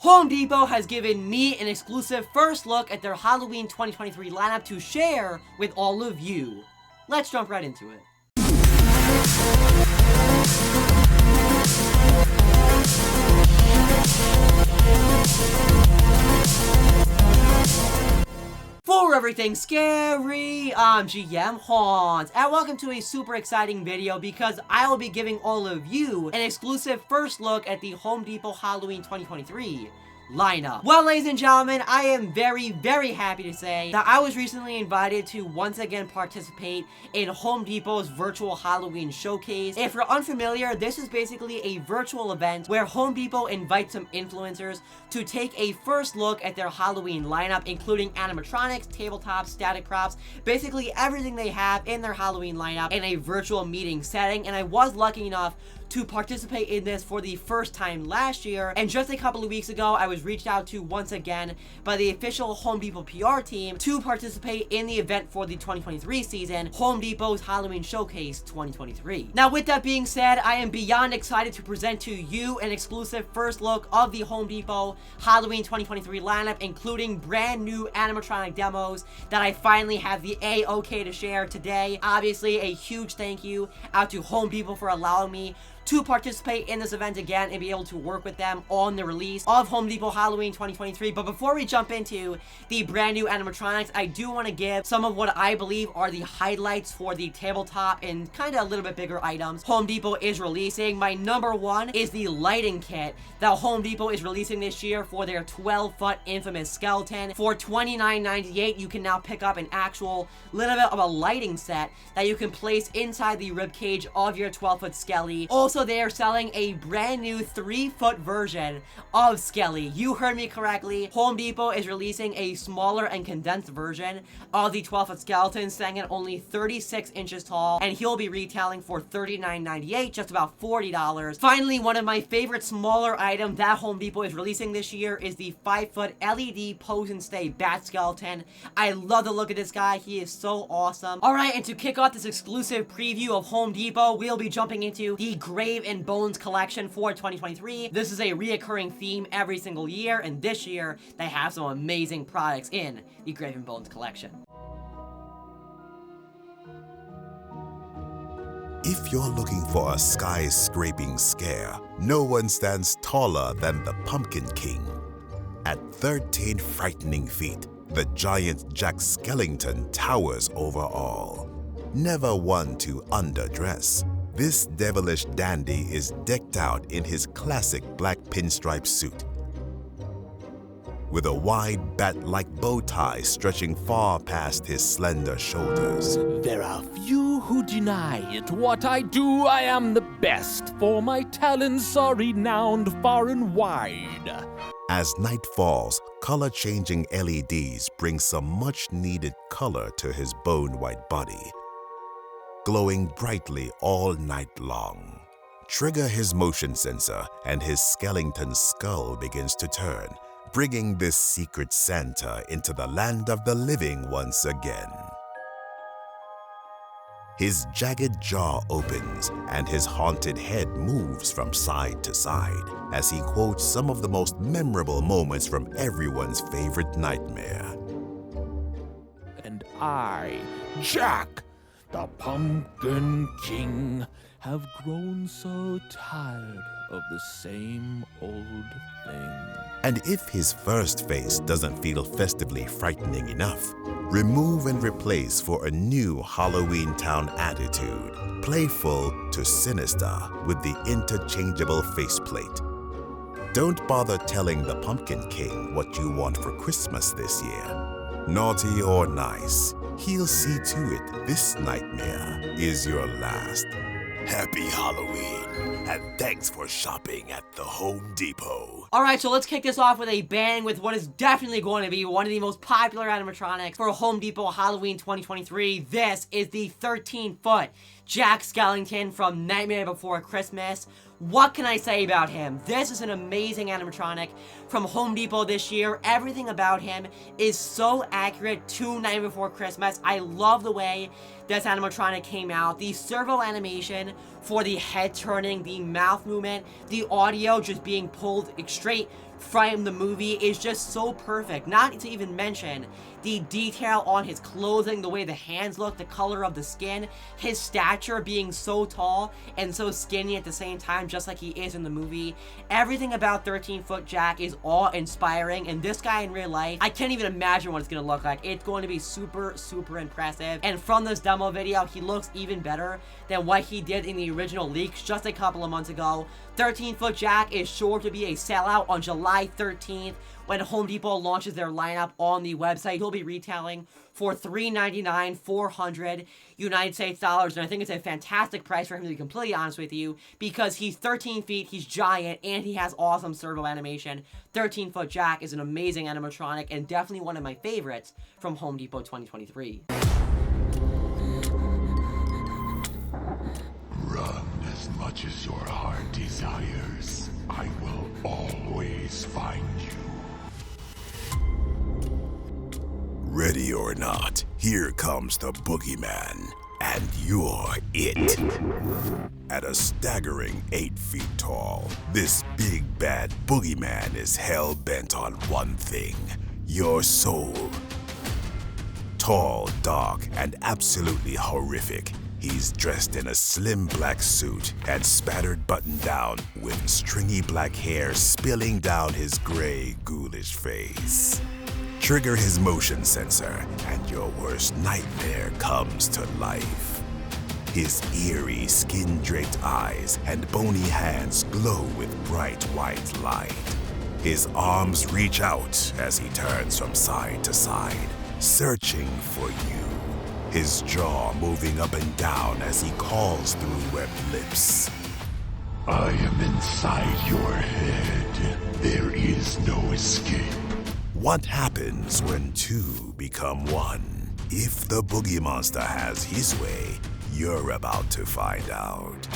Home Depot has given me an exclusive first look at their Halloween 2023 lineup to share with all of you. Let's jump right into it. For everything scary, I'm GMHaunts, and welcome to a super exciting video because I will be giving all of you an exclusive first look at the Home Depot Halloween 2023 lineup. Well, ladies and gentlemen, I am very happy to say that I was recently invited to once again participate in Home Depot's virtual Halloween showcase. If you're unfamiliar, this is basically a virtual event where Home Depot invites some influencers to take a first look at their Halloween lineup, including animatronics, tabletops, static props, basically everything they have in their Halloween lineup in a virtual meeting setting. And I was lucky enough to participate in this for the first time last year, and just a couple of weeks ago I was reached out to once again by the official Home Depot PR team to participate in the event for the 2023 season, Home Depot's Halloween Showcase 2023. Now, with that being said, I am beyond excited to present to you an exclusive first look of the Home Depot Halloween 2023 lineup, including brand new animatronic demos that I finally have the A-OK to share today. Obviously, a huge thank you out to Home Depot for allowing me to participate in this event again and be able to work with them on the release of Home Depot Halloween 2023. But before we jump into the brand new animatronics, I do want to give some of what I believe are the highlights for the tabletop and kind of a little bit bigger items Home Depot is releasing. My number one is the lighting kit that Home Depot is releasing this year for their 12-foot infamous skeleton. For $29.98, you can now pick up an actual little bit of a lighting set that you can place inside the ribcage of your 12-foot Skelly. Also, they are selling a brand new 3-foot version of Skelly. You heard me correctly. Home Depot is releasing a smaller and condensed version of the 12-foot skeleton, standing at only 36 inches tall, and he'll be retailing for $39.98, just about $40. Finally, one of my favorite smaller items that Home Depot is releasing this year is the 5-foot LED pose and stay bat skeleton. I love the look of this guy. He is so awesome. Alright, and to kick off this exclusive preview of Home Depot, we'll be jumping into the Grave and Bones collection for 2023. This is a reoccurring theme every single year, and this year they have some amazing products in the Grave and Bones collection. If you're looking for a sky-scraping scare, no one stands taller than the Pumpkin King. At 13 frightening feet, the giant Jack Skellington towers over all. Never one to underdress, this devilish dandy is decked out in his classic black pinstripe suit, with a wide bat-like bow tie stretching far past his slender shoulders. There are few who deny it. What I do, I am the best, for my talents are renowned far and wide. As night falls, color-changing LEDs bring some much-needed color to his bone-white body, glowing brightly all night long. Trigger his motion sensor and his Skellington skull begins to turn, bringing this secret Santa into the land of the living once again. His jagged jaw opens and his haunted head moves from side to side as he quotes some of the most memorable moments from everyone's favorite nightmare. And I, Jack, the Pumpkin King, have grown so tired of the same old thing. And if his first face doesn't feel festively frightening enough, remove and replace for a new Halloween Town attitude, playful to sinister with the interchangeable faceplate. Don't bother telling the Pumpkin King what you want for Christmas this year. Naughty or nice, he'll see to it this nightmare is your last. Happy Halloween, and thanks for shopping at the Home Depot. Alright, so let's kick this off with a bang with what is definitely going to be one of the most popular animatronics for Home Depot Halloween 2023. This is the 13-foot Jack Skellington from Nightmare Before Christmas. What can I say about him? This is an amazing animatronic from Home Depot this year. Everything about him is so accurate to Nightmare Before Christmas. I love the way this animatronic came out. The servo animation for the head turning, the mouth movement, the audio just being pulled straight from the movie is just so perfect. Not to even mention the detail on his clothing, the way the hands look, the color of the skin, his stature being so tall and so skinny at the same time, just like he is in the movie. Everything about 13-foot Jack is awe-inspiring, and this guy in real life, I can't even imagine what it's going to look like. It's going to be super, super impressive. And from this demo video, he looks even better than what he did in the original leaks just a couple of months ago. 13-foot Jack is sure to be a sellout on July 13th when Home Depot launches their lineup on the website. He'll be retailing for $399, 400 United States dollars, and I think it's a fantastic price for him, to be completely honest with you, because he's 13 feet, he's giant, and he has awesome servo animation. 13-foot Jack is an amazing animatronic and definitely one of my favorites from Home Depot 2023. Run as much as your heart desires. I will always find you. Ready or not, here comes the Boogeyman, and you're it. At a staggering 8 feet tall, this big bad Boogeyman is hell-bent on one thing: your soul. Tall, dark, and absolutely horrific, he's dressed in a slim black suit and spattered button-down with stringy black hair spilling down his gray, ghoulish face. Trigger his motion sensor, and your worst nightmare comes to life. His eerie, skin-draped eyes and bony hands glow with bright white light. His arms reach out as he turns from side to side, searching for you. His jaw moving up and down as he calls through webbed lips. I am inside your head. There is no escape. What happens when two become one? If the Boogie Monster has his way, you're about to find out.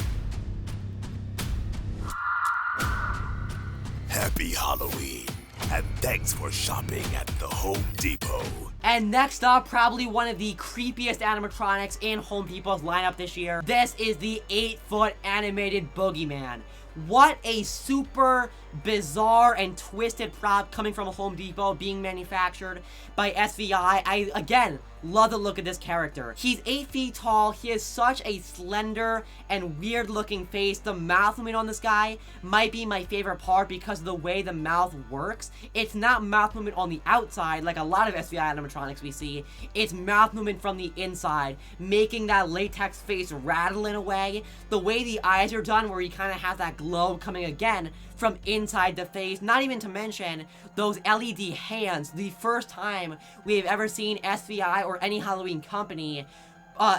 Happy Halloween, and thanks for shopping at the Home Depot. And next up, probably one of the creepiest animatronics in Home Depot's lineup this year. This is the 8-foot animated Boogeyman. What a super bizarre and twisted prop coming from Home Depot, being manufactured by SVI. I, again, love the look of this character. He's 8 feet tall. He has such a slender and weird looking face. The mouth movement on this guy might be my favorite part because of the way the mouth works. It's not mouth movement on the outside like a lot of SVI animatronics we see. It's mouth movement from the inside, making that latex face rattle in a way. The way the eyes are done, where he kind of has that glow coming again from inside the face. Not even to mention those LED hands. The first time we've ever seen SVI or any Halloween company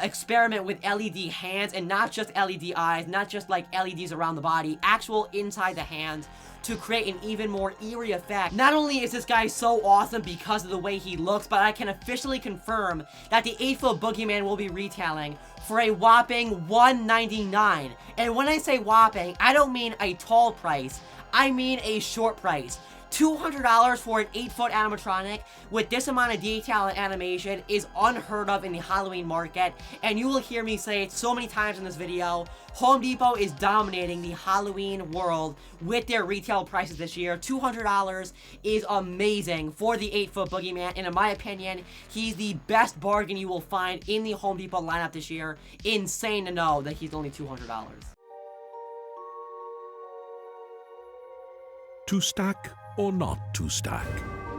experiment with LED hands, and not just LED eyes, not just like LEDs around the body, actual inside the hands, to create an even more eerie effect. Not only is this guy so awesome because of the way he looks, but I can officially confirm that the 8-foot Boogeyman will be retailing for a whopping $199. And when I say whopping, I don't mean a tall price, I mean a short price. $200 for an 8-foot animatronic with this amount of detail and animation is unheard of in the Halloween market, and you will hear me say it so many times in this video. Home Depot is dominating the Halloween world with their retail prices this year. $200 is amazing for the 8-foot Boogeyman, and in my opinion, he's the best bargain you will find in the Home Depot lineup this year. Insane to know that he's only $200. To stack or not to stack?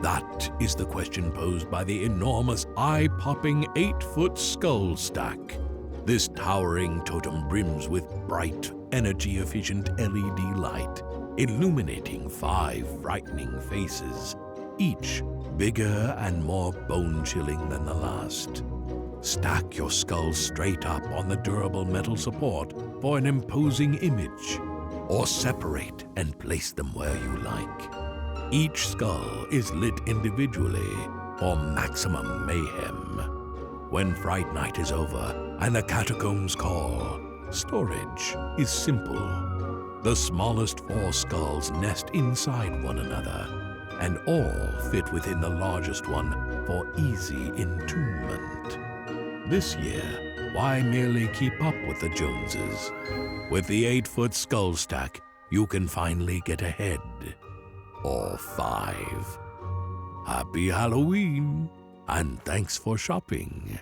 That is the question posed by the enormous, eye-popping 8-foot skull stack. This towering totem brims with bright, energy-efficient LED light, illuminating 5 frightening faces, each bigger and more bone-chilling than the last. Stack your skull straight up on the durable metal support for an imposing image, or separate and place them where you like. Each skull is lit individually for maximum mayhem. When Fright Night is over and the catacombs call, storage is simple. The smallest 4 skulls nest inside one another, and all fit within the largest one for easy entombment. This year, why merely keep up with the Joneses? With the 8-foot skull stack, you can finally get ahead. or 5. Happy Halloween, and thanks for shopping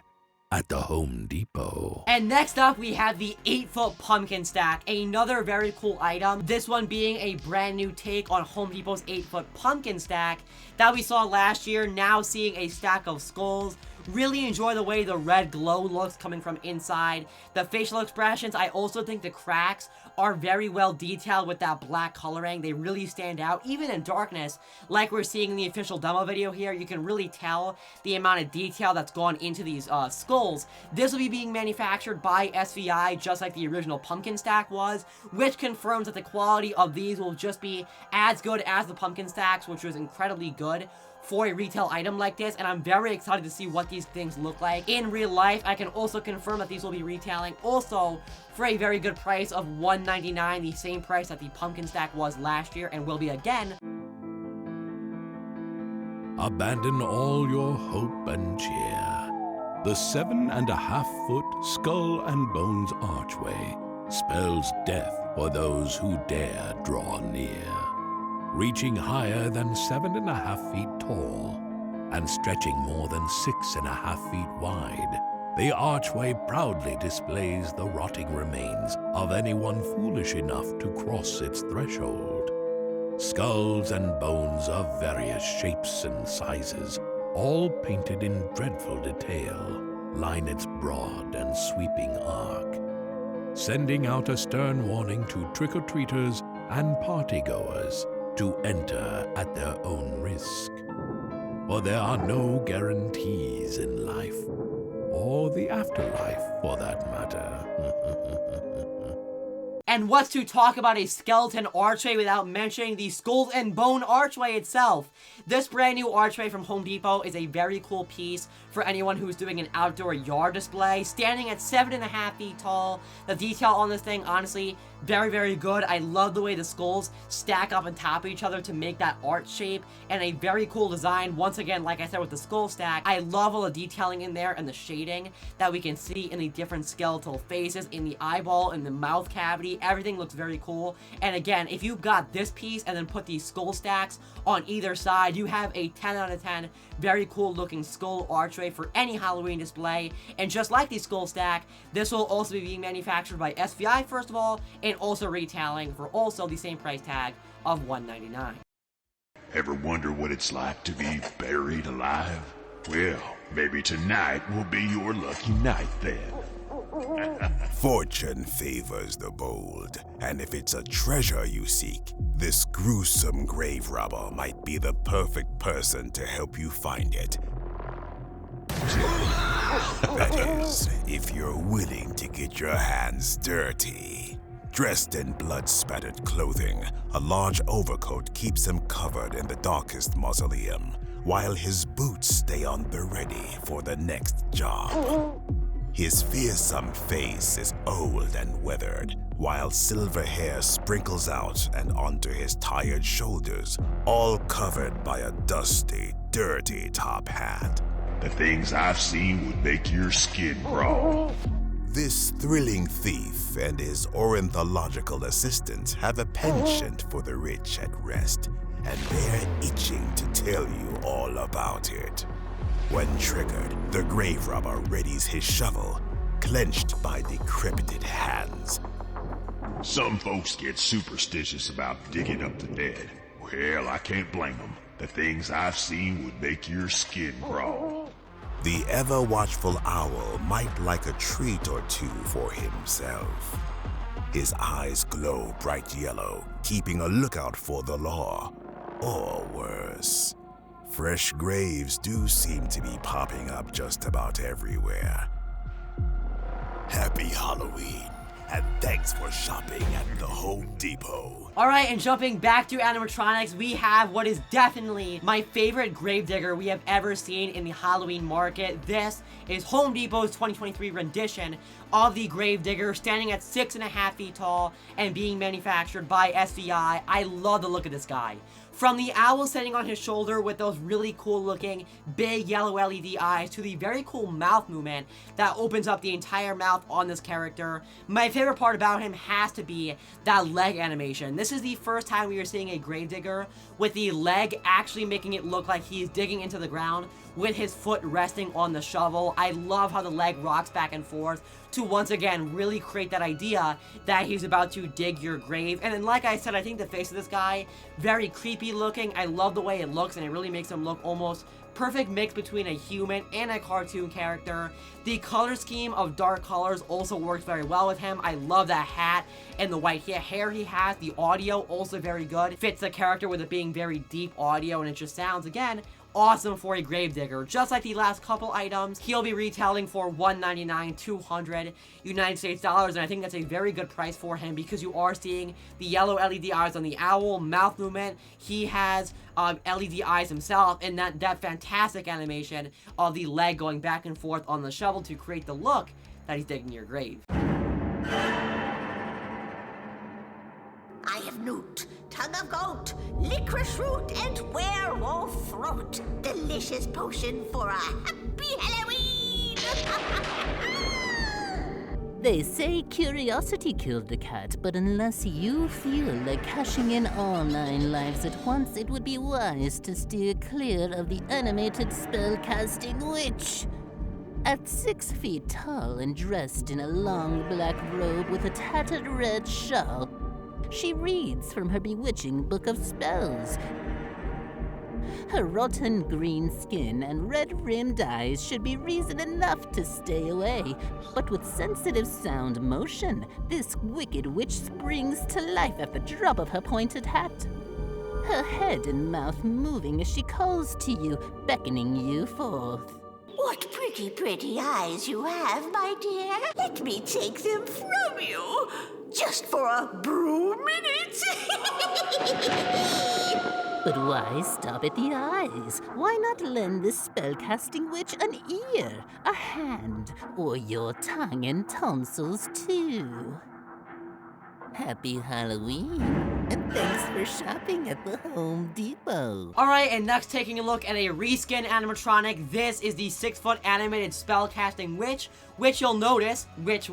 at the Home Depot. And next up, we have the 8-foot pumpkin stack, another very cool item. This one being a brand new take on Home Depot's 8-foot pumpkin stack that we saw last year, now seeing a stack of skulls. Really enjoy the way the red glow looks coming from inside. The facial expressions, I also think the cracks are very well detailed with that black coloring. They really stand out, even in darkness, like we're seeing in the official demo video here. You can really tell the amount of detail that's gone into these skulls. This will be being manufactured by SVI, just like the original pumpkin stack was, which confirms that the quality of these will just be as good as the pumpkin stacks, which was incredibly good for a retail item like this, and I'm very excited to see what these things look like in real life. I can also confirm that these will be retailing also for a very good price of $199, the same price that the pumpkin stack was last year and will be again. Abandon all your hope and cheer. The 7.5-foot Skull and Bones Archway spells death for those who dare draw near. Reaching higher than 7.5 feet tall and stretching more than 6.5 feet wide, the archway proudly displays the rotting remains of anyone foolish enough to cross its threshold. Skulls and bones of various shapes and sizes, all painted in dreadful detail, line its broad and sweeping arc, sending out a stern warning to trick-or-treaters and partygoers to enter at their own risk. For there are no guarantees in life, or the afterlife for that matter. And what's to talk about a skeleton archway without mentioning the Skulls and Bone archway itself? This brand new archway from Home Depot is a very cool piece for anyone who's doing an outdoor yard display. Standing at 7.5 feet tall, the detail on this thing, honestly, very, very good. I love the way the skulls stack up on top of each other to make that arch shape, and a very cool design. Once again, like I said with the skull stack, I love all the detailing in there and the shading that we can see in the different skeletal faces, in the eyeball, in the mouth cavity. Everything looks very cool. And again, if you've got this piece and then put these skull stacks on either side, you have a 10 out of 10 very cool looking skull archway for any Halloween display. And just like the skull stack, this will also be being manufactured by SVI first of all, and also retailing for also the same price tag of $199. Ever wonder what it's like to be buried alive? Well, maybe tonight will be your lucky night then. Fortune favors the bold, and if it's a treasure you seek, this gruesome grave robber might be the perfect person to help you find it. That is, if you're willing to get your hands dirty. Dressed in blood-spattered clothing, a large overcoat keeps him covered in the darkest mausoleum, while his boots stay on the ready for the next job. His fearsome face is old and weathered, while silver hair sprinkles out and onto his tired shoulders, all covered by a dusty, dirty top hat. The things I've seen would make your skin crawl. This thrilling thief and his ornithological assistant have a penchant for the rich at rest, and they're itching to tell you all about it. When triggered, the grave robber readies his shovel, clenched by decrepit hands. Some folks get superstitious about digging up the dead. Well, I can't blame them. The things I've seen would make your skin crawl. The ever-watchful owl might like a treat or two for himself. His eyes glow bright yellow, keeping a lookout for the law. Or worse, fresh graves do seem to be popping up just about everywhere. Happy Halloween, and thanks for shopping at the Home Depot. Alright, and jumping back to animatronics, we have what is definitely my favorite Gravedigger we have ever seen in the Halloween market. This is Home Depot's 2023 rendition of the Gravedigger, standing at 6.5 feet tall and being manufactured by SVI. I love the look of this guy. From the owl sitting on his shoulder with those really cool looking big yellow LED eyes to the very cool mouth movement that opens up the entire mouth on this character, my favorite part about him has to be that leg animation. This is the first time we are seeing a Gravedigger with the leg actually making it look like he's digging into the ground with his foot resting on the shovel. I love how the leg rocks back and forth to once again really create that idea that he's about to dig your grave. And then like I said, I think the face of this guy, very creepy looking. I love the way it looks, and it really makes him look almost perfect mix between a human and a cartoon character. The color scheme of dark colors also works very well with him. I love that hat and the white hair he has. The audio also very good. Fits the character with it being very deep audio, and it just sounds, again, awesome for a Gravedigger. Just like the last couple items, he'll be retailing for $199, 200 United States dollars, and I think that's a very good price for him because you are seeing the yellow LED eyes on the owl, mouth movement. He has LED eyes himself, and that fantastic animation of the leg going back and forth on the shovel to create the look that he's digging your grave. I have newt, tongue of goat, licorice root, and werewolf throat. Delicious potion for a happy Halloween! They say curiosity killed the cat, but unless you feel like cashing in all 9 lives at once, it would be wise to steer clear of the animated Spellcasting Witch. At 6 feet tall and dressed in a long black robe with a tattered red shawl, she reads from her bewitching book of spells. Her rotten green skin and red-rimmed eyes should be reason enough to stay away, but with sensitive sound motion, this wicked witch springs to life at the drop of her pointed hat. Her head and mouth moving as she calls to you, beckoning you forth. What pretty, pretty eyes you have, my dear. Let me take them from you, just for a brew minute. But why stop at the eyes? Why not lend this spellcasting witch an ear, a hand, or your tongue and tonsils too? Happy Halloween, and thanks for shopping at the Home Depot. Alright, and next taking a look at a reskin animatronic. This is the 6-foot animated Spellcasting Witch, which you'll notice, Witch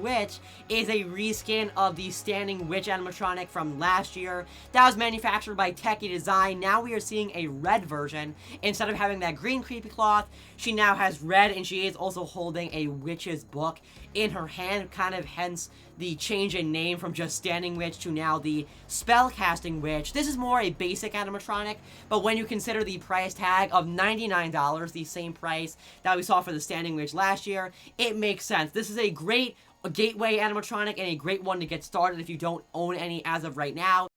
is a reskin of the Standing Witch animatronic from last year. That was manufactured by Techie Design. Now we are seeing a red version. Instead of having that green creepy cloth, she now has red, and she is also holding a witch's book in her hand, kind of hence the change in name from just Standing Witch to now the Spellcasting Witch. This is more a basic animatronic, but when you consider the price tag of $99, the same price that we saw for the Standing Witch last year, it makes sense. This is a great gateway animatronic and a great one to get started if you don't own any as of right now.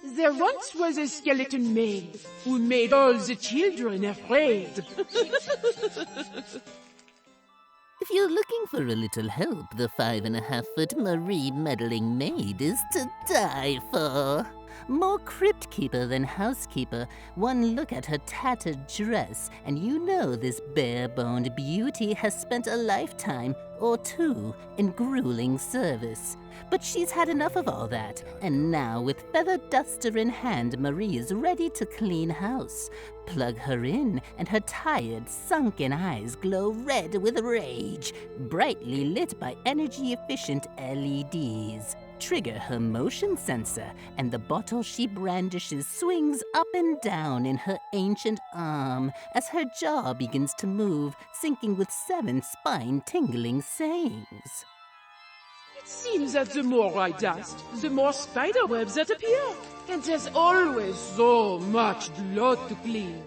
There once was a skeleton maid who made all the children afraid. If you're looking for a little help, the 5.5-foot Marie Meddling Maid is to die for. More crypt keeper than housekeeper, one look at her tattered dress, and you know this bare-boned beauty has spent a lifetime or two in grueling service. But she's had enough of all that, and now with feather duster in hand, Marie is ready to clean house. Plug her in, and her tired, sunken eyes glow red with rage, brightly lit by energy-efficient LEDs. Trigger her motion sensor, and the bottle she brandishes swings up and down in her ancient arm as her jaw begins to move, syncing with 7 spine-tingling sayings. It seems that the more I dust, the more spider webs that appear. And there's always so much blood to clean.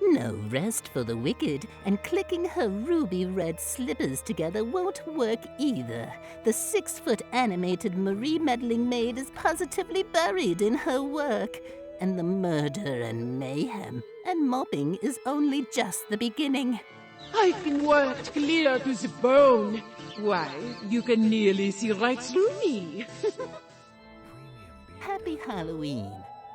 No rest for the wicked, and clicking her ruby red slippers together won't work either. The 6-foot animated Marie Meddling Maid is positively buried in her work, and the murder and mayhem and mobbing is only just the beginning. I've been worked clear to the bone. Why, you can nearly see right through me. Happy Halloween.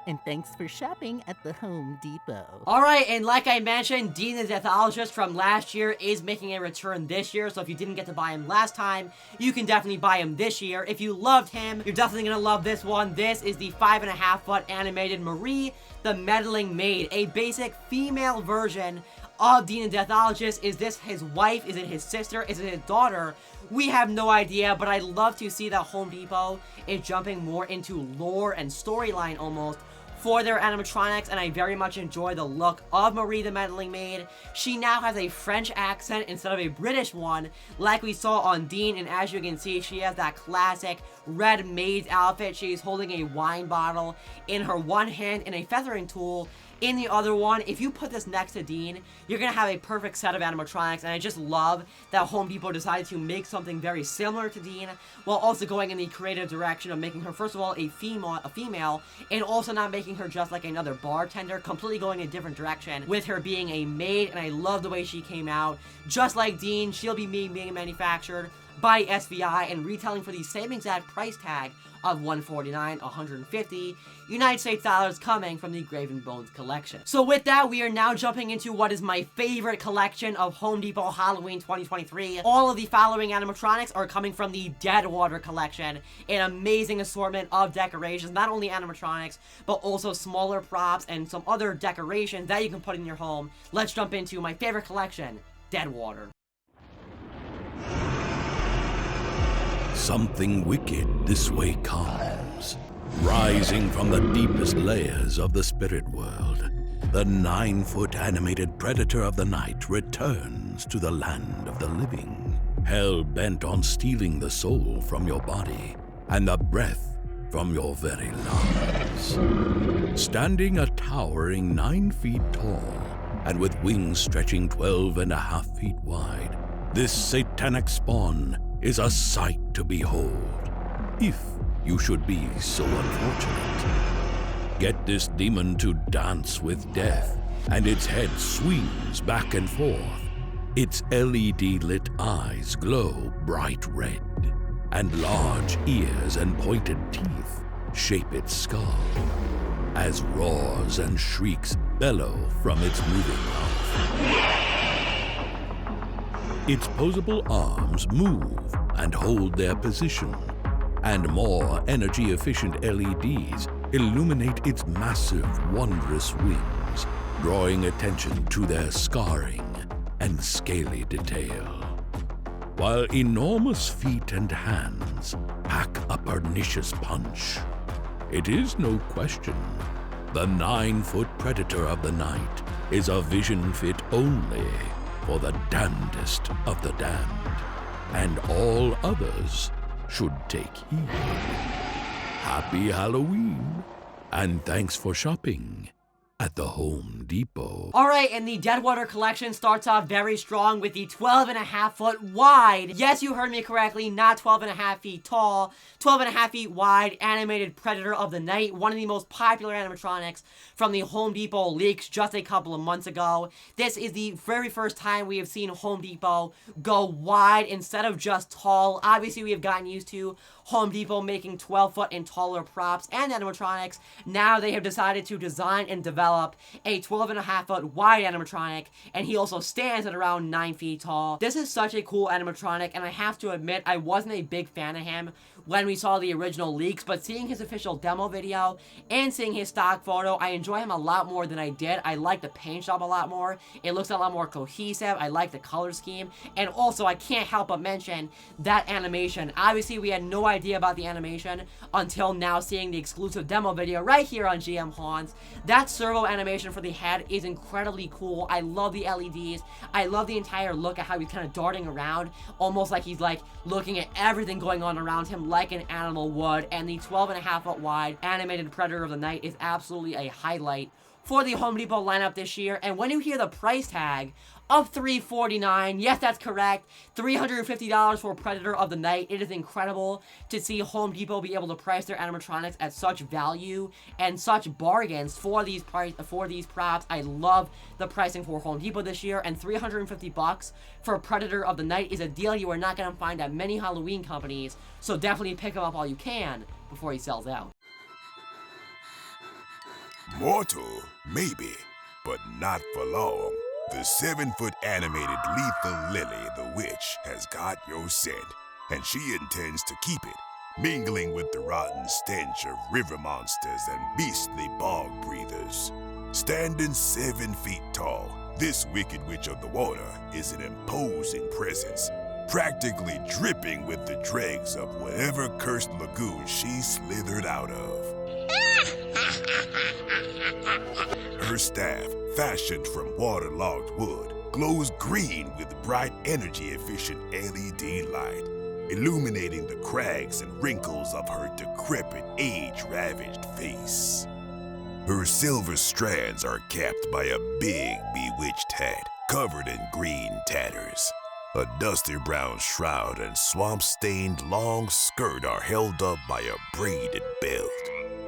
And thanks for shopping at the Home Depot. Alright, and like I mentioned, Dean the Deathologist from last year is making a return this year, so if you didn't get to buy him last time, you can definitely buy him this year. If you loved him, you're definitely gonna love this one. This is the 5.5-foot animated Marie, the Meddling Maid, a basic female version of Dean the Deathologist. Is this his wife? Is it his sister? Is it his daughter? We have no idea, but I'd love to see that Home Depot is jumping more into lore and storyline almost for their animatronics, and I very much enjoy the look of Marie the Meddling Maid. She now has a French accent instead of a British one, like we saw on Dean, and as you can see, she has that classic red maid's outfit. She's holding a wine bottle in her one hand and a feathering tool in the other one. If you put this next to Dean, you're gonna have a perfect set of animatronics, and I just love that Home Depot decided to make something very similar to Dean, while also going in the creative direction of making her, first of all, a female, and also not making her just like another bartender, completely going in a different direction, with her being a maid, and I love the way she came out. Just like Dean, she'll be being manufactured by SVI and retailing for the same exact price tag of $149, $150 United States dollars, coming from the Graven Bones collection. So with that, we are now jumping into what is my favorite collection of Home Depot Halloween 2023. All of the following animatronics are coming from the Deadwater collection, an amazing assortment of decorations, not only animatronics, but also smaller props and some other decorations that you can put in your home. Let's jump into my favorite collection, Deadwater. Something wicked this way comes. Rising from the deepest layers of the spirit world, the 9-foot animated predator of the night returns to the land of the living, hell-bent on stealing the soul from your body and the breath from your very lungs. Standing a towering 9 feet tall and with wings stretching 12.5 feet wide, this satanic spawn is a sight to behold, if you should be so unfortunate. Get this demon to dance with death, and its head swings back and forth. Its LED-lit eyes glow bright red, and large ears and pointed teeth shape its skull, as roars and shrieks bellow from its moving mouth. Its posable arms move and hold their position, and more energy-efficient LEDs illuminate its massive, wondrous wings, drawing attention to their scarring and scaly detail. While enormous feet and hands pack a pernicious punch, it is no question the 9-foot predator of the night is a vision fit only for the damnedest of the damned, and all others should take heed. Happy Halloween, and thanks for shopping at the Home Depot. Alright, and the Deadwater collection starts off very strong with the 12.5-foot wide, yes, you heard me correctly, not 12.5 feet tall, 12.5 feet wide animated predator of the night, one of the most popular animatronics from the Home Depot leaks just a couple of months ago. This is the very first time we have seen Home Depot go wide instead of just tall. Obviously, we have gotten used to Home Depot making 12-foot and taller props and animatronics. Now they have decided to design and develop a 12.5-foot wide animatronic, and he also stands at around 9 feet tall. This is such a cool animatronic, and I have to admit, I wasn't a big fan of him when we saw the original leaks, but seeing his official demo video and seeing his stock photo, I enjoy him a lot more than I did. I like the paint job a lot more. It looks a lot more cohesive. I like the color scheme, and also I can't help but mention that animation. Obviously, we had no idea about the animation until now seeing the exclusive demo video right here on GMHaunts. That servo animation for the head is incredibly cool. I love the LEDs. I love the entire look at how he's kind of darting around, almost like he's like looking at everything going on around him like an animal would, and the 12.5-foot wide animated predator of the night is absolutely a highlight for the Home Depot lineup this year. And when you hear the price tag of $349, yes, that's correct, $350 for Predator of the Night, it is incredible to see Home Depot be able to price their animatronics at such value and such bargains for these props. I love the pricing for Home Depot this year, and $350 for Predator of the Night is a deal you are not going to find at many Halloween companies, so definitely pick him up while you can before he sells out. Mortal, maybe, but not for long. The 7-foot animated lethal Lily the Witch has got your scent, and she intends to keep it, mingling with the rotten stench of river monsters and beastly bog breathers. Standing 7 feet tall, this wicked witch of the water is an imposing presence, practically dripping with the dregs of whatever cursed lagoon she slithered out of. Her staff, fashioned from waterlogged wood, glows green with bright energy-efficient LED light, illuminating the crags and wrinkles of her decrepit, age-ravaged face. Her silver strands are capped by a big, bewitched hat covered in green tatters. A dusty brown shroud and swamp-stained long skirt are held up by a braided belt.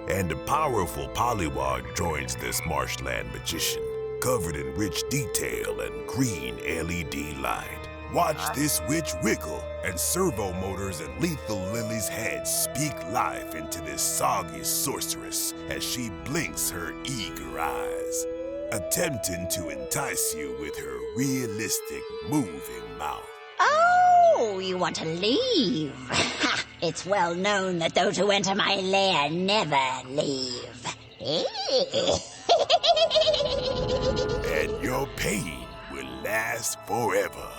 And a powerful polywog joins this marshland magician, covered in rich detail and green LED light. Watch this witch wiggle, and servo motors and lethal Lily's head speak life into this soggy sorceress as she blinks her eager eyes, attempting to entice you with her realistic, moving mouth. Oh, you want to leave? It's well known that those who enter my lair never leave. And your pain will last forever.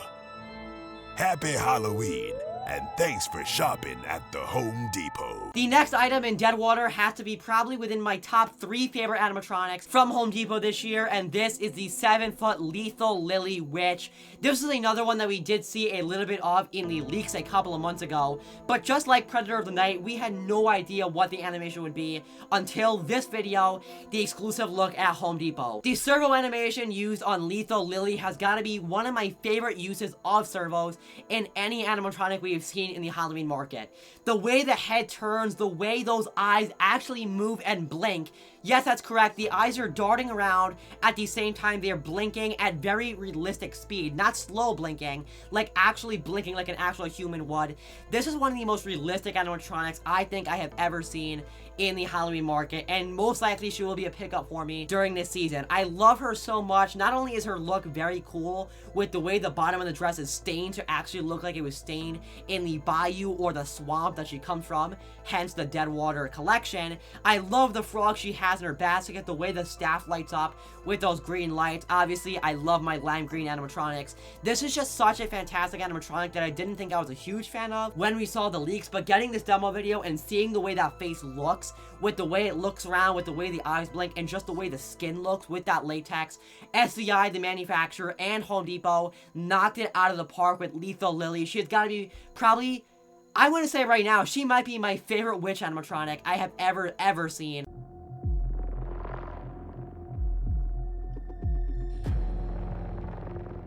Happy Halloween, and thanks for shopping at the Home Depot. The next item in Deadwater has to be probably within my top 3 favorite animatronics from Home Depot this year, and this is the 7-foot Lethal Lily Witch. This is another one that we did see a little bit of in the leaks a couple of months ago, but just like Predator of the Night, we had no idea what the animation would be until this video, the exclusive look at Home Depot. The servo animation used on Lethal Lily has got to be one of my favorite uses of servos in any animatronic we've seen in the Halloween market. The way the head turns, the way those eyes actually move and blink. Yes, that's correct. The eyes are darting around at the same time they're blinking at very realistic speed. Not slow blinking, like actually blinking like an actual human would. This is one of the most realistic animatronics I think I have ever seen in the Halloween market, and most likely she will be a pickup for me during this season. I love her so much. Not only is her look very cool with the way the bottom of the dress is stained to actually look like it was stained in the bayou or the swamp that she comes from, hence the Deadwater collection. I love the frog she has in her basket, the way the staff lights up with those green lights. Obviously, I love my lime green animatronics. This is just such a fantastic animatronic that I didn't think I was a huge fan of when we saw the leaks, but getting this demo video and seeing the way that face looks, with the way it looks around, with the way the eyes blink, and just the way the skin looks with that latex, SCI, the manufacturer, and Home Depot knocked it out of the park with Lethal Lily. She's got to be probably, I want to say right now, she might be my favorite witch animatronic I have ever seen.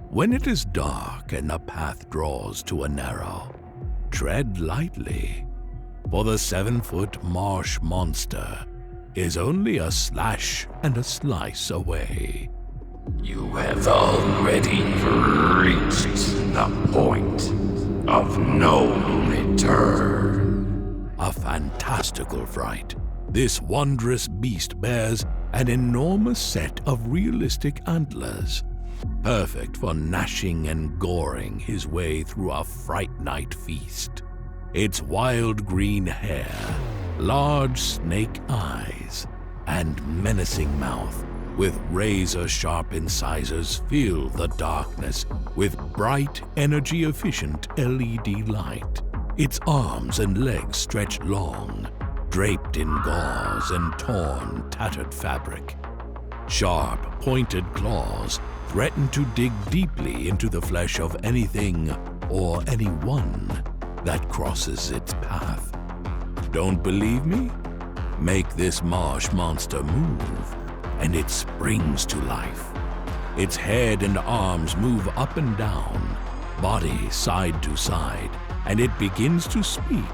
When it is dark and the path draws to a narrow, tread lightly, for the 7-foot Marsh Monster is only a slash and a slice away. You have already reached the point of no return. A fantastical fright, this wondrous beast bears an enormous set of realistic antlers, perfect for gnashing and goring his way through a fright night feast. Its wild green hair, large snake eyes, and menacing mouth with razor-sharp incisors fill the darkness with bright, energy-efficient LED light. Its arms and legs stretch long, draped in gauze and torn, tattered fabric. Sharp, pointed claws threaten to dig deeply into the flesh of anything or anyone that crosses its path. Don't believe me? Make this Marsh Monster move, and it springs to life. Its head and arms move up and down, body side to side, and it begins to speak,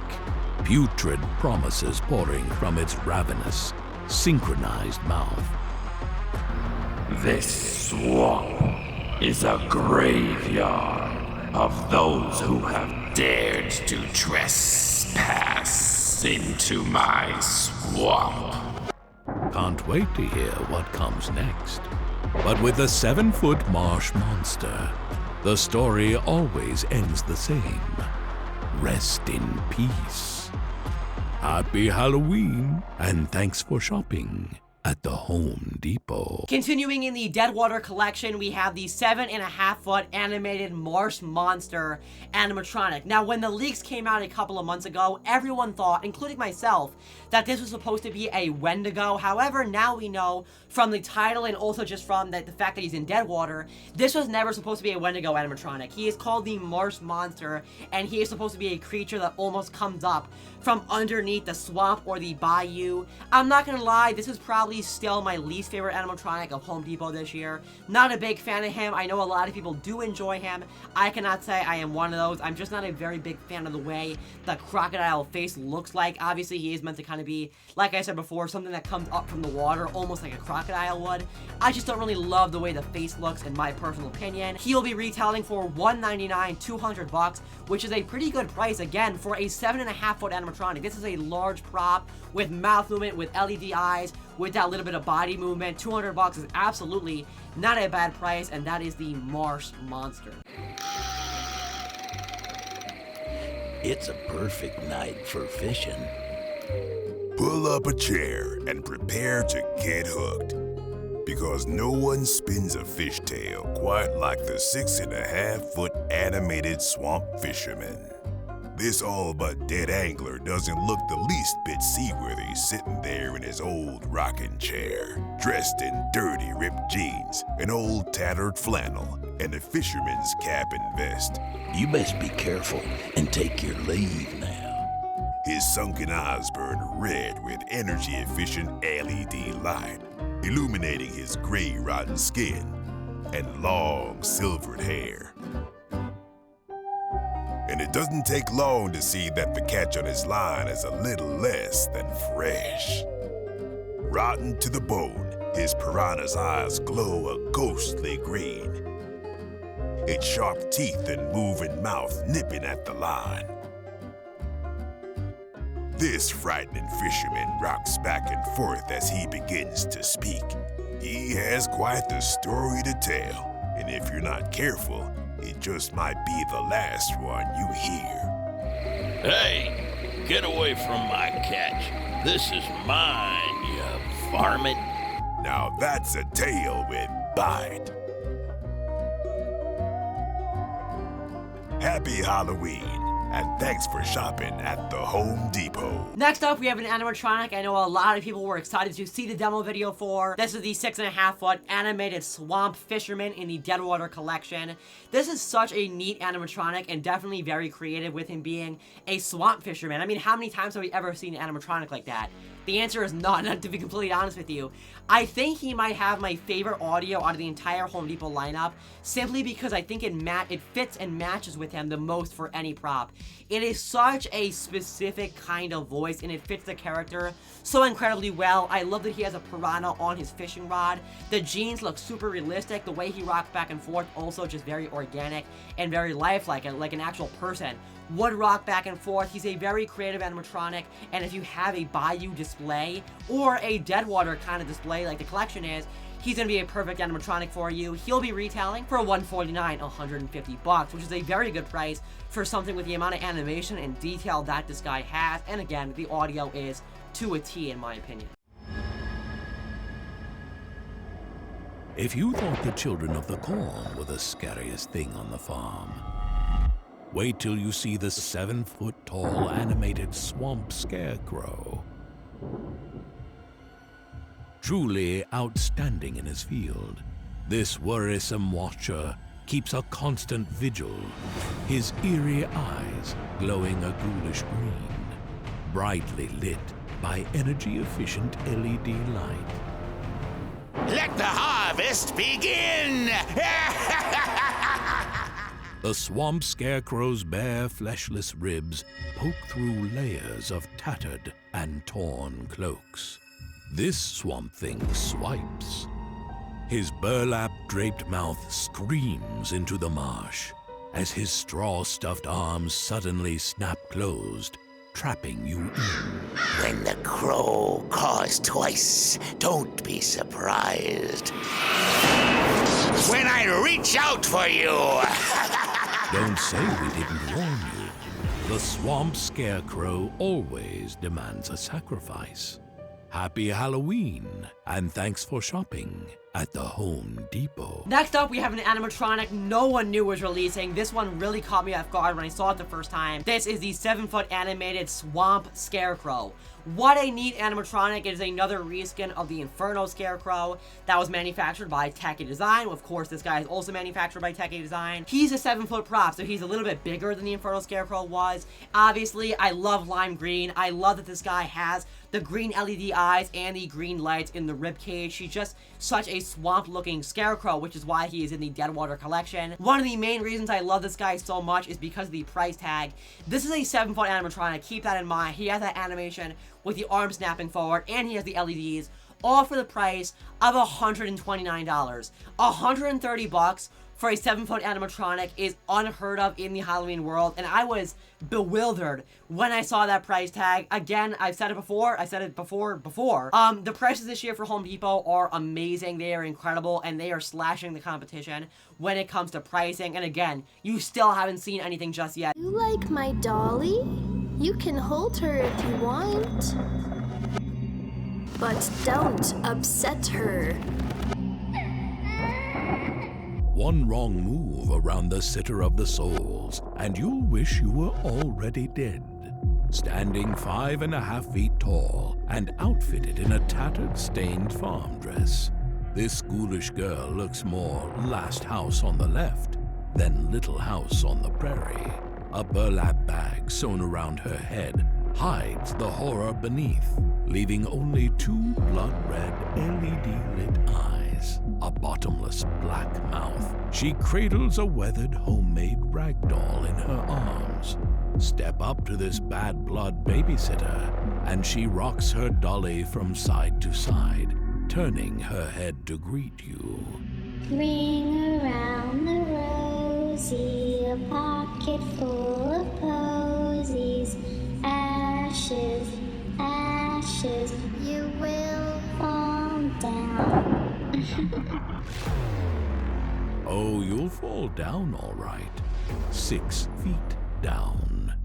putrid promises pouring from its ravenous, synchronized mouth. This swamp is a graveyard of those who have dared to trespass into my swamp. Can't wait to hear what comes next. But with the 7-foot Marsh Monster, the story always ends the same. Rest in peace. Happy Halloween, and thanks for shopping at the Home Depot. Continuing in the Deadwater collection, we have the 7.5-foot animated Marsh Monster animatronic. Now, when the leaks came out a couple of months ago, everyone thought, including myself, that this was supposed to be a Wendigo. However, now we know from the title and also just from the fact that he's in Deadwater, this was never supposed to be a Wendigo animatronic. He is called the Marsh Monster, and he is supposed to be a creature that almost comes up from underneath the swamp or the bayou. I'm not gonna lie, this is probably still my least favorite animatronic of Home Depot this year. Not a big fan of him. I know a lot of people do enjoy him. I cannot say I am one of those. I'm just not a very big fan of the way the crocodile face looks like. Obviously, he is meant to kind of be, like I said before, something that comes up from the water, almost like a crocodile would. I just don't really love the way the face looks, in my personal opinion. He'll be retailing for $199, $200, which is a pretty good price, again, for a 7.5-foot animatronic. This is a large prop with mouth movement, with LED eyes, with that little bit of body movement. $200 is absolutely not a bad price, and that is the Marsh Monster. It's a perfect night for fishing. Pull up a chair and prepare to get hooked. Because no one spins a fishtail quite like the 6.5-foot animated Swamp Fisherman. This all-but-dead angler doesn't look the least bit seaworthy sitting there in his old rocking chair, dressed in dirty ripped jeans, an old tattered flannel, and a fisherman's cap and vest. You best be careful and take your leave now. His sunken eyes burn red with energy-efficient LED light, illuminating his gray, rotten skin and long, silvered hair. And it doesn't take long to see that the catch on his line is a little less than fresh. Rotten to the bone, his piranha's eyes glow a ghostly green. Its sharp teeth and moving mouth nipping at the line. This frightening fisherman rocks back and forth as he begins to speak. He has quite the story to tell, and if you're not careful, it just might be the last one you hear. Hey, get away from my catch. This is mine, you varmint. Now that's a tale with bite. Happy Halloween, and thanks for shopping at the Home Depot. Next up, we have an animatronic I know a lot of people were excited to see the demo video for. This is the 6.5-foot animated Swamp Fisherman in the Deadwater collection. This is such a neat animatronic and definitely very creative with him being a swamp fisherman. I mean, how many times have we ever seen an animatronic like that? The answer is none, to be completely honest with you. I think he might have my favorite audio out of the entire Home Depot lineup, simply because I think it fits and matches with him the most for any prop. It is such a specific kind of voice, and it fits the character so incredibly well. I love that he has a piranha on his fishing rod. The jeans look super realistic. The way he rocks back and forth also just very organic and very lifelike, like an actual person would rock back and forth. He's a very creative animatronic, and if you have a bayou display or a Deadwater kind of display like the collection is, he's going to be a perfect animatronic for you. He'll be retailing for $149, $150, which is a very good price for something with the amount of animation and detail that this guy has. And again, the audio is to a T in my opinion. If you thought the children of the corn were the scariest thing on the farm, wait till you see the 7-foot-tall animated Swamp Scarecrow. Truly outstanding in his field, this worrisome watcher keeps a constant vigil, his eerie eyes glowing a ghoulish green, brightly lit by energy-efficient LED light. Let the harvest begin! The Swamp Scarecrow's bare, fleshless ribs poke through layers of tattered and torn cloaks. This swamp thing swipes. His burlap-draped mouth screams into the marsh as his straw-stuffed arms suddenly snap closed trapping you in. When the crow caws twice, don't be surprised. When I reach out for you! Don't say we didn't warn you. The Swamp Scarecrow always demands a sacrifice. Happy Halloween, and thanks for shopping at the Home Depot. Next up, we have an animatronic no one knew was releasing. This one really caught me off guard when I saw it the first time. This is the 7-foot animated Swamp Scarecrow. What a neat animatronic. It is another reskin of the Inferno Scarecrow that was manufactured by Techie Design. Of course, this guy is also manufactured by Techie Design. He's a 7-foot prop, so he's a little bit bigger than the Inferno Scarecrow was. Obviously, I love lime green. I love that this guy has the green LED eyes and the green lights in the ribcage. He's just such a swamp-looking scarecrow, which is why he is in the Deadwater collection. One of the main reasons I love this guy so much is because of the price tag. This is a 7-foot animatronic. Keep that in mind. He has that animation with the arm snapping forward, and he has the LEDs, all for the price of $129. $130 for a 7-foot animatronic is unheard of in the Halloween world, and I was bewildered when I saw that price tag. Again, I've said it before. The prices this year for Home Depot are amazing. They are incredible, and they are slashing the competition when it comes to pricing. And again, you still haven't seen anything just yet. You like my dolly? You can hold her if you want. But don't upset her. One wrong move around the Sitter of the Souls, and you'll wish you were already dead. Standing 5.5 feet tall and outfitted in a tattered, stained farm dress, this ghoulish girl looks more Last House on the Left than Little House on the Prairie. A burlap bag sewn around her head hides the horror beneath, leaving only 2 blood-red LED-lit eyes, a bottomless black mouth. She cradles a weathered homemade rag doll in her arms. Step up to this bad blood babysitter, and she rocks her dolly from side to side, turning her head to greet you. Ring around the rosy, a pocket full of posies. Ashes, ashes, you will fall down. Oh, you'll fall down all right. 6 feet down.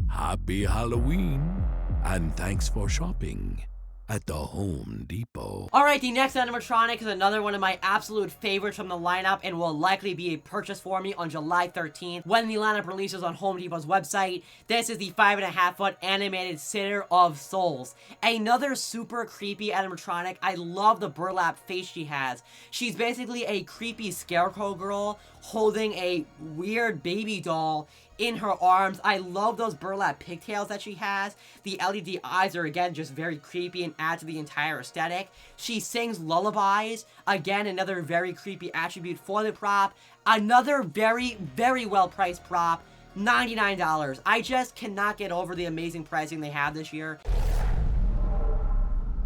Happy Halloween, and thanks for shopping at the Home Depot. Alright, the next animatronic is another one of my absolute favorites from the lineup and will likely be a purchase for me on July 13th when the lineup releases on Home Depot's website. This is the 5.5-foot animated Sitter of Souls. Another super creepy animatronic. I love the burlap face she has. She's basically a creepy scarecrow girl holding a weird baby doll in her arms. I love those burlap pigtails that she has. The LED eyes are, again, just very creepy and add to the entire aesthetic. She sings lullabies. Again, another very creepy attribute for the prop. Another very, very well-priced prop. $99. I just cannot get over the amazing pricing they have this year.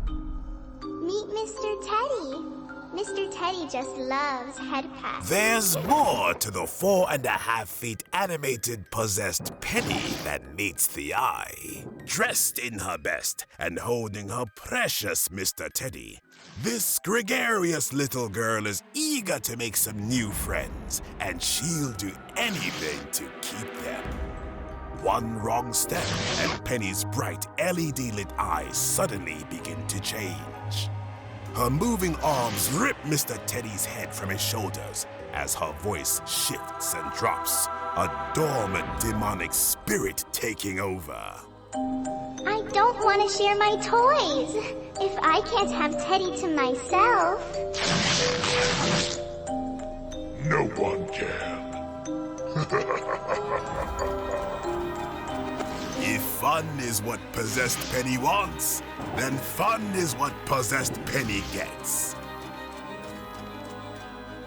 Meet Mr. Teddy. Mr. Teddy just loves head pats. There's more to the 4.5 feet animated possessed Penny than meets the eye. Dressed in her best and holding her precious Mr. Teddy, this gregarious little girl is eager to make some new friends, and she'll do anything to keep them. One wrong step, and Penny's bright LED-lit eyes suddenly begin to change. Her moving arms rip Mr. Teddy's head from his shoulders as her voice shifts and drops, a dormant demonic spirit taking over. I don't want to share my toys. If I can't have Teddy to myself. No one can. If fun is what possessed Penny wants, then fun is what possessed Penny gets.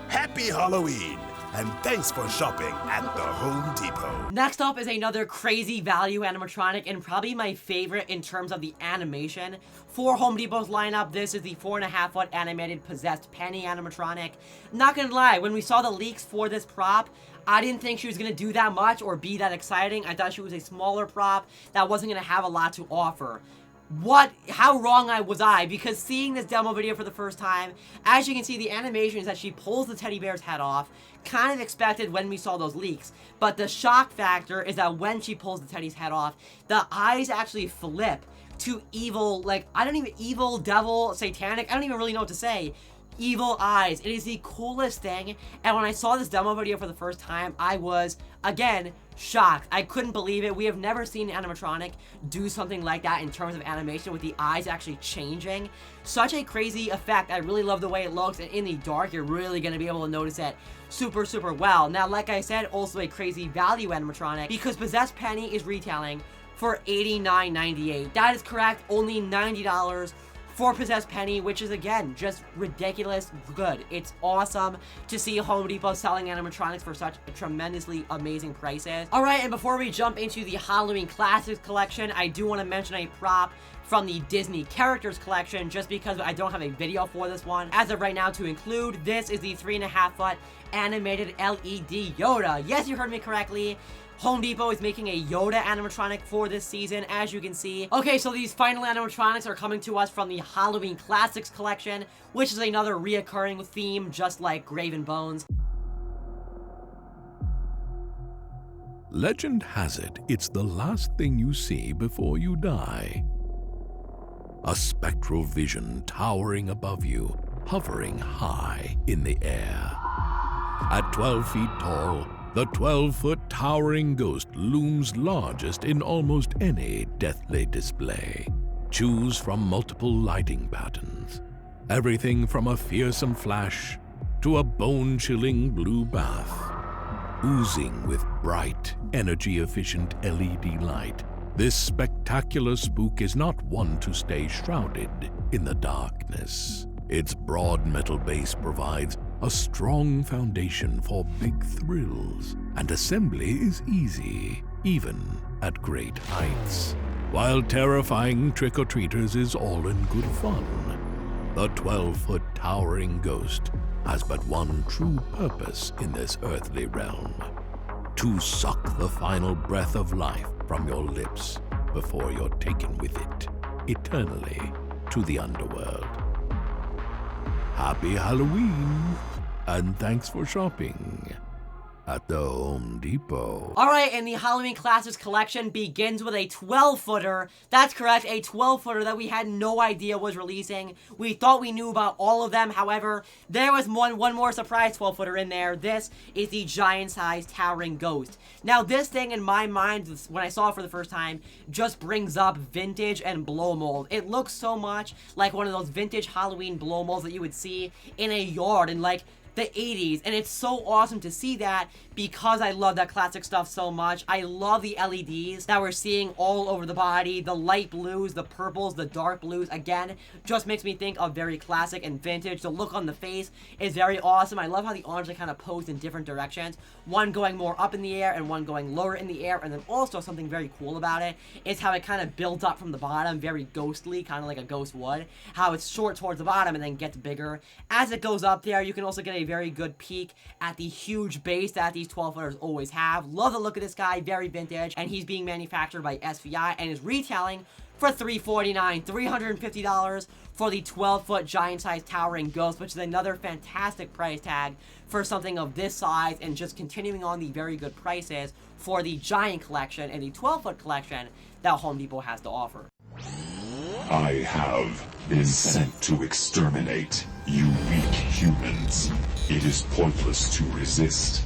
Happy Halloween, and thanks for shopping at the Home Depot. Next up is another crazy value animatronic, and probably my favorite in terms of the animation. For Home Depot's lineup, this is the 4.5-foot animated Possessed Penny animatronic. Not gonna lie, when we saw the leaks for this prop, I didn't think she was gonna do that much or be that exciting. I thought she was a smaller prop that wasn't gonna have a lot to offer. How wrong was I? Because seeing this demo video for the first time, as you can see, the animation is that she pulls the teddy bear's head off. Kind of expected when we saw those leaks. But the shock factor is that when she pulls the teddy's head off, the eyes actually flip to evil, like, evil, devil, satanic, I don't even really know what to say. Evil eyes. It is the coolest thing, and when I saw this demo video for the first time, I was, again, shocked. I couldn't believe it. We have never seen an animatronic do something like that in terms of animation with the eyes actually changing. Such a crazy effect. I really love the way it looks, and in the dark, you're really going to be able to notice it super, super well. Now, like I said, also a crazy value animatronic, because Possessed Penny is retailing for $89.98. That is correct, only $90 for Possessed Penny, which is, again, just ridiculous good. It's awesome to see Home Depot selling animatronics for such tremendously amazing prices. Alright, and before we jump into the Halloween Classics collection, I do want to mention a prop from the Disney Characters collection, just because I don't have a video for this one. As of right now to include, this is the 3.5-foot animated LED Yoda. Yes, you heard me correctly. Home Depot is making a Yoda animatronic for this season, as you can see. Okay, so these final animatronics are coming to us from the Halloween Classics collection, which is another reoccurring theme, just like Grave and Bones. Legend has it, it's the last thing you see before you die. A spectral vision towering above you, hovering high in the air. At 12 feet tall, the 12-foot towering ghost looms largest in almost any deathly display. Choose from multiple lighting patterns. Everything from a fearsome flash to a bone-chilling blue bath. Oozing with bright, energy-efficient LED light, this spectacular spook is not one to stay shrouded in the darkness. Its broad metal base provides a strong foundation for big thrills, and assembly is easy, even at great heights. While terrifying trick-or-treaters is all in good fun, the 12-foot towering ghost has but one true purpose in this earthly realm: to suck the final breath of life from your lips before you're taken with it eternally to the underworld. Happy Halloween, and thanks for shopping at the Home Depot. Alright, and the Halloween Classics collection begins with a 12-footer. That's correct, a 12-footer that we had no idea was releasing. We thought we knew about all of them. However, there was one more surprise 12-footer in there. This is the giant-sized towering ghost. Now, this thing, in my mind, when I saw it for the first time, just brings up vintage and blow mold. It looks so much like one of those vintage Halloween blow molds that you would see in a yard in, like, the 80s, and it's so awesome to see that because I love that classic stuff so much. I love the LEDs that we're seeing all over the body, the light blues, the purples, the dark blues. Again, just makes me think of very classic and vintage. The look on the face is very awesome. I love how the arms are kind of posed in different directions, one going more up in the air and one going lower in the air. And then also something very cool about it is how it kind of builds up from the bottom, very ghostly, kind of like a ghost would. How it's short towards the bottom and then gets bigger as it goes up there. You can also get a very good peek at the huge base that these 12-footers always have. Love the look of this guy, very vintage, and he's being manufactured by SVI and is retailing for $349, $350 for the 12-foot giant-sized towering ghost, which is another fantastic price tag for something of this size, and just continuing on the very good prices for the giant collection and the 12-foot collection that Home Depot has to offer. I have been sent to exterminate you weak humans. It is pointless to resist.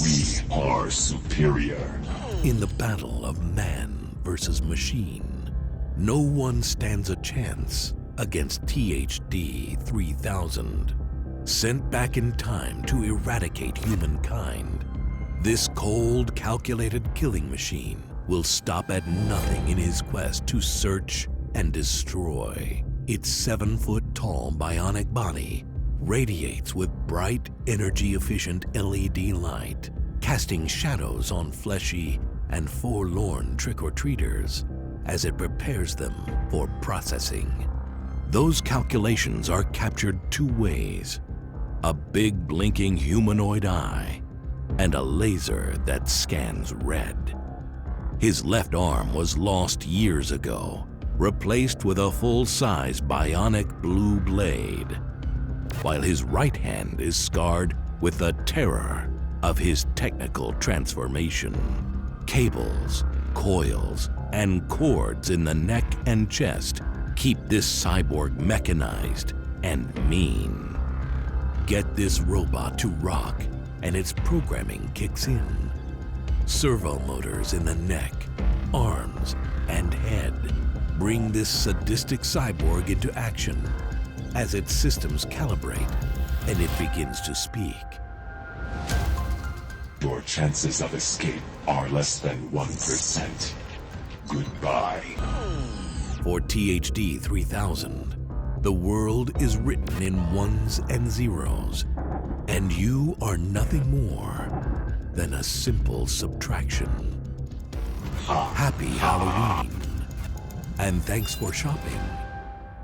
We are superior. In the battle of man versus machine, no one stands a chance against THD 3000. Sent back in time to eradicate humankind, this cold, calculated killing machine will stop at nothing in his quest to search and destroy. Its 7-foot-tall bionic body radiates with bright, energy-efficient LED light, casting shadows on fleshy and forlorn trick-or-treaters as it prepares them for processing. Those calculations are captured two ways: a big blinking humanoid eye and a laser that scans red. His left arm was lost years ago, replaced with a full-size bionic blue blade, while his right hand is scarred with the terror of his technical transformation. Cables, coils, and cords in the neck and chest keep this cyborg mechanized and mean. Get this robot to rock, and its programming kicks in. Servo motors in the neck, arms, and head bring this sadistic cyborg into action as its systems calibrate and it begins to speak. Your chances of escape are less than 1%. Goodbye. For THD 3000, the world is written in ones and zeros, and you are nothing more than a simple subtraction. Happy Halloween, and thanks for shopping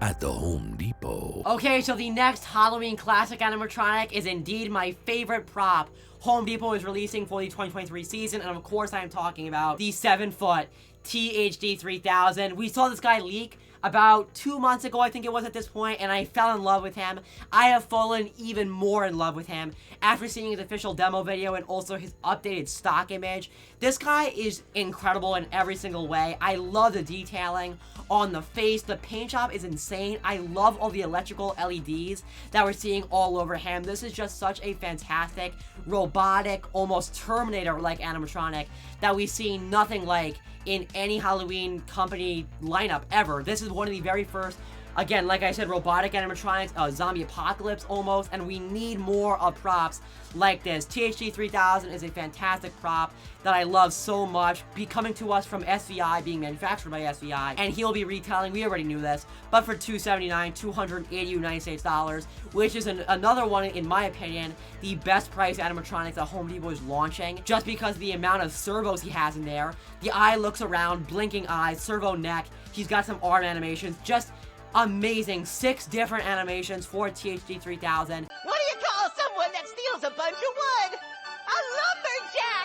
at the Home Depot. Okay, so the next Halloween classic animatronic is indeed my favorite prop Home Depot is releasing for the 2023 season, and of course I am talking about the 7-foot THD 3000. We saw this guy leak about 2 months ago, I think it was at this point, and I fell in love with him. I have fallen even more in love with him after seeing his official demo video and also his updated stock image. This guy is incredible in every single way. I love the detailing on the face. The paint job is insane. I love all the electrical LEDs that we're seeing all over him. This is just such a fantastic, robotic, almost Terminator-like animatronic that we see nothing like in any Halloween company lineup ever. This is one of the very first, again, like I said, robotic animatronics, zombie apocalypse almost, and we need more of props like this. THD 3000 is a fantastic prop that I love so much, coming to us from SVI, being manufactured by SVI, and he'll be retailing, we already knew this, but for $279, 280 United States dollars, which is another one, in my opinion, the best price animatronics that Home Depot is launching, just because the amount of servos he has in there. The eye looks around, blinking eyes, servo neck, he's got some arm animations, just amazing. 6 different animations for THD 3000. What do you call someone that steals a bunch of wood? A lumberjack!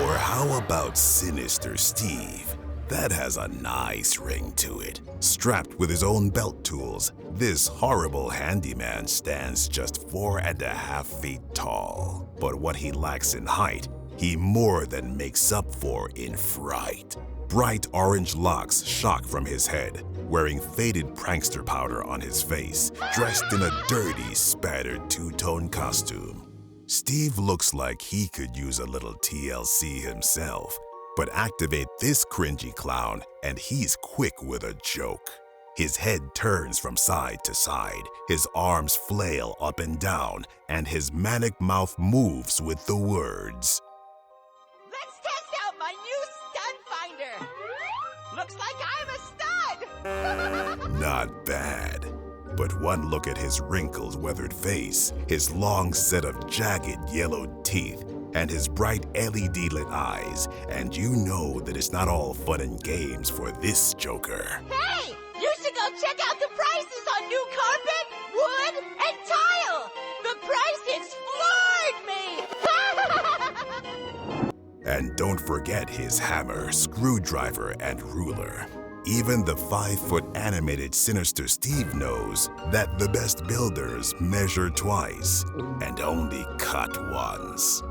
Or how about Sinister Steve? That has a nice ring to it. Strapped with his own belt tools, this horrible handyman stands just 4.5 feet tall. But what he lacks in height, he more than makes up for in fright. Bright orange locks shock from his head, wearing faded prankster powder on his face, dressed in a dirty, spattered two-tone costume. Steve looks like he could use a little TLC himself, but activate this cringy clown and he's quick with a joke. His head turns from side to side, his arms flail up and down, and his manic mouth moves with the words. Let's test out my new stud finder. Looks like I'm a stud. Not bad. But one look at his wrinkled, weathered face, his long set of jagged, yellowed teeth, and his bright LED-lit eyes, and you know that it's not all fun and games for this Joker. Hey, you should go check out the prices on new carpet, wood, and tile. The prices floored me. And don't forget his hammer, screwdriver, and ruler. Even the 5-foot animated Sinister Steve knows that the best builders measure twice and only cut once.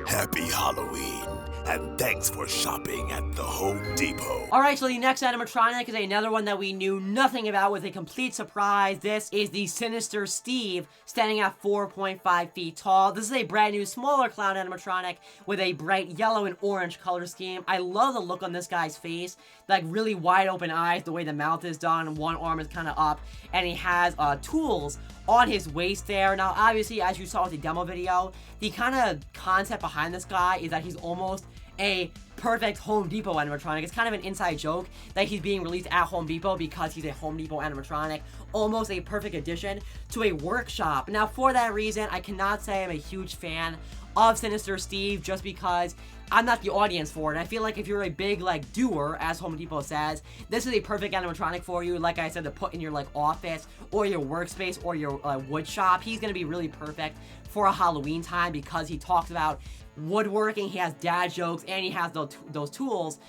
Happy Halloween, and thanks for shopping at the Home Depot. Alright, so the next animatronic is another one that we knew nothing about, with a complete surprise. This is the Sinister Steve, standing at 4.5 feet tall. This is a brand new, smaller clown animatronic with a bright yellow and orange color scheme. I love the look on this guy's face, like really wide open eyes, the way the mouth is done, one arm is kind of up, and he has tools on his waist there. Now, obviously, as you saw with the demo video, the kind of concept behind this guy is that he's almost a perfect Home Depot animatronic. It's kind of an inside joke that he's being released at Home Depot because he's a Home Depot animatronic. Almost a perfect addition to a workshop. Now, for that reason, I cannot say I'm a huge fan of Sinister Steve just because I'm not the audience for it. I feel like if you're a big, like, doer, as Home Depot says, this is a perfect animatronic for you, like I said, to put in your, like, office or your workspace or your wood shop. He's gonna be really perfect for a Halloween time because he talks about woodworking, he has dad jokes, and he has those tools,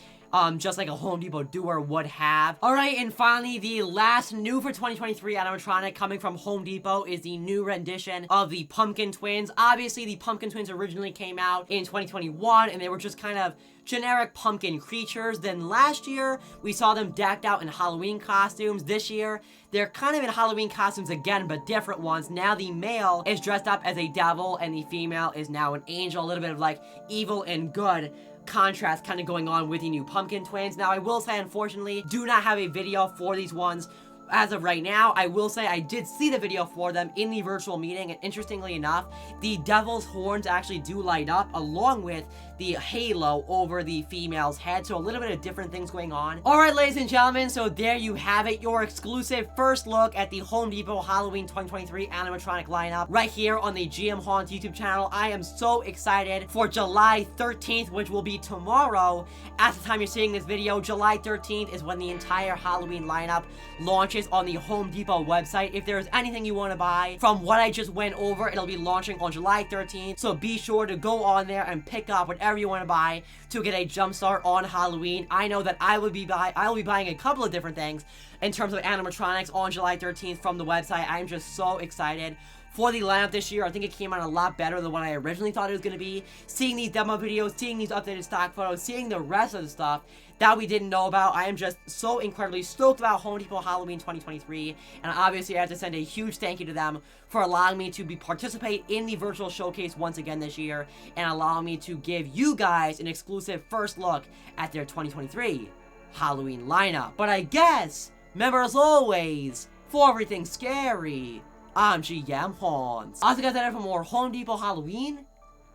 just like a Home Depot doer would have. Alright, and finally, the last new for 2023 animatronic coming from Home Depot is the new rendition of the Pumpkin Twins. Obviously, the Pumpkin Twins originally came out in 2021, and they were just kind of generic pumpkin creatures. Then last year, we saw them decked out in Halloween costumes. This year, they're kind of in Halloween costumes again, but different ones. Now the male is dressed up as a devil, and the female is now an angel. A little bit of, like, evil and good contrast kind of going on with the new Pumpkin Twins. Now, I will say, unfortunately, do not have a video for these ones as of right now. I will say I did see the video for them in the virtual meeting, and interestingly enough, the devil's horns actually do light up along with the halo over the female's head, so a little bit of different things going on. Alright, ladies and gentlemen, so there you have it, your exclusive first look at the Home Depot Halloween 2023 animatronic lineup right here on the GMHaunts YouTube channel. I am so excited for July 13th, which will be tomorrow. At the time you're seeing this video, July 13th is when the entire Halloween lineup launches on the Home Depot website. If there's anything you want to buy from what I just went over, it'll be launching on July 13th, so be sure to go on there and pick up whatever you want to buy to get a jump start on Halloween. I know that I will be buying a couple of different things in terms of animatronics on July 13th from the website. I'm just so excited for the lineup this year. I think it came out a lot better than what I originally thought it was going to be. Seeing these demo videos, seeing these updated stock photos, seeing the rest of the stuff that we didn't know about, I am just so incredibly stoked about Home Depot Halloween 2023, and obviously I have to send a huge thank you to them for allowing me to participate in the virtual showcase once again this year, and allowing me to give you guys an exclusive first look at their 2023 Halloween lineup. But I guess, remember as always, for everything scary, I'm GMHaunts. Also, guys, that for more Home Depot Halloween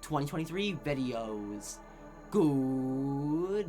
2023 videos. Goodbye.